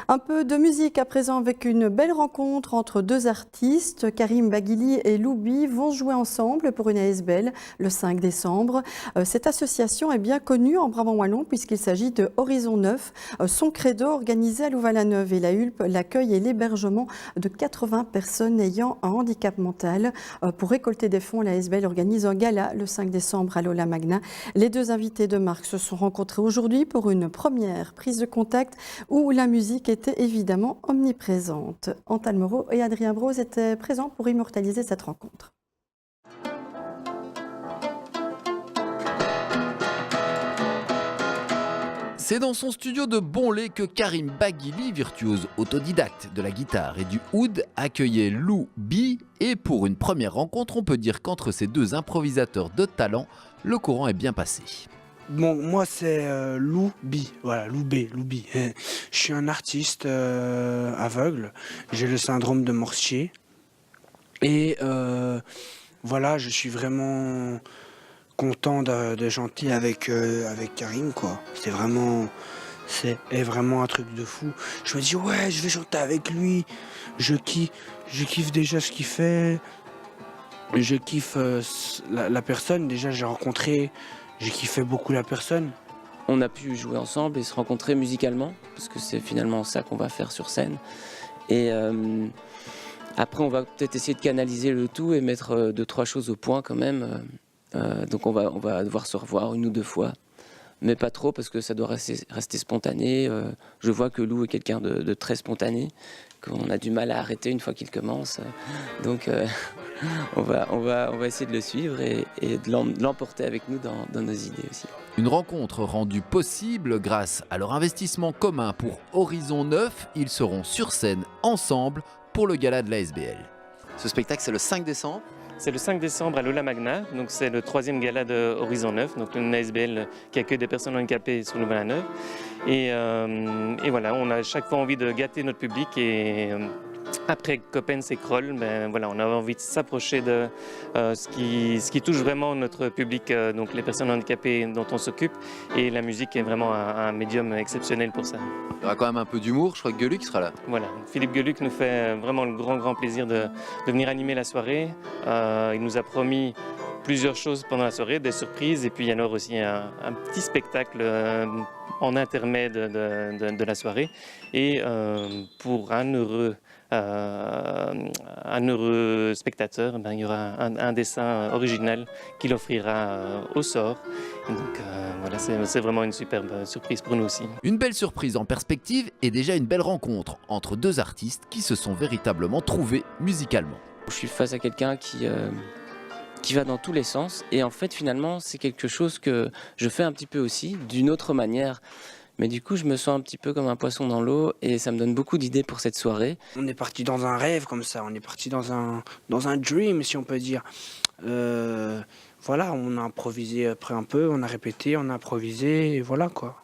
Un peu de musique à présent avec une belle rencontre entre deux artistes. Karim Baghili et Loubi vont jouer ensemble pour une ASBL le 5 décembre. Cette association est bien connue en Brabant wallon puisqu'il s'agit de Horizon 9. Son credo organisé à Louvain-la-Neuve et la Hulpe l'accueil et l'hébergement de 80 personnes ayant un handicap mental. Pour récolter des fonds, l'ASBL organise un gala le 5 décembre à Lola Magna. Les deux invités de marque se sont rencontrés aujourd'hui pour une première prise de contact où la musique était évidemment omniprésente. Antal Moreau et Adrien Bros étaient présents pour immortaliser cette rencontre. C'est dans son studio de Bonlay que Karim Baghili, virtuose autodidacte de la guitare et du oud, accueillait Lou B. Et pour une première rencontre, on peut dire qu'entre ces deux improvisateurs de talent, le courant est bien passé. Bon, moi c'est Lou B, voilà, Lou B. Je suis un artiste aveugle, j'ai le syndrome de Mortier. Et voilà, je suis vraiment content de chanter avec Karim, quoi. C'est vraiment un truc de fou. Je me dis, ouais, je vais chanter avec lui. Je kiffe déjà ce qu'il fait. Je kiffe la personne. Déjà, j'ai kiffé beaucoup la personne. On a pu jouer ensemble et se rencontrer musicalement, parce que c'est finalement ça qu'on va faire sur scène. Et après, on va peut-être essayer de canaliser le tout et mettre 2-3 choses au point quand même. Donc on va devoir se revoir 1 ou 2 fois, mais pas trop parce que ça doit rester spontané. Je vois que Lou est quelqu'un de très spontané, qu'on a du mal à arrêter une fois qu'il commence. Donc on va essayer de le suivre et de l'emporter avec nous dans nos idées aussi. Une rencontre rendue possible grâce à leur investissement commun pour Horizon 9. Ils seront sur scène ensemble pour le gala de l'ASBL. Ce spectacle, c'est le 5 décembre. C'est le 5 décembre à Lola Magna, donc c'est le 3e gala de Horizon 9, donc une ASBL qui accueille des personnes handicapées sur Louvain-la-Neuve. Et voilà, on a à chaque fois envie de gâter notre public et après Coppens et Kroll, ben voilà, on avait envie de s'approcher de ce qui touche vraiment notre public, donc les personnes handicapées dont on s'occupe, et la musique est vraiment un médium exceptionnel pour ça. Il y aura quand même un peu d'humour, je crois que Gueluc sera là. Voilà, Philippe Gueluc nous fait vraiment le grand plaisir de venir animer la soirée. Il nous a promis plusieurs choses pendant la soirée, des surprises, et puis il y aura aussi un petit spectacle en intermède de la soirée. Et pour un heureux spectateur, ben, il y aura un dessin original qu'il offrira au sort. Donc voilà, c'est vraiment une superbe surprise pour nous aussi. Une belle surprise en perspective et déjà une belle rencontre entre deux artistes qui se sont véritablement trouvés musicalement. Je suis face à quelqu'un qui va dans tous les sens et en fait finalement c'est quelque chose que je fais un petit peu aussi d'une autre manière. Mais du coup, je me sens un petit peu comme un poisson dans l'eau et ça me donne beaucoup d'idées pour cette soirée. On est parti dans un rêve comme ça, on est parti dans un dream, si on peut dire. Voilà, on a improvisé après un peu, on a répété, on a improvisé, et voilà quoi.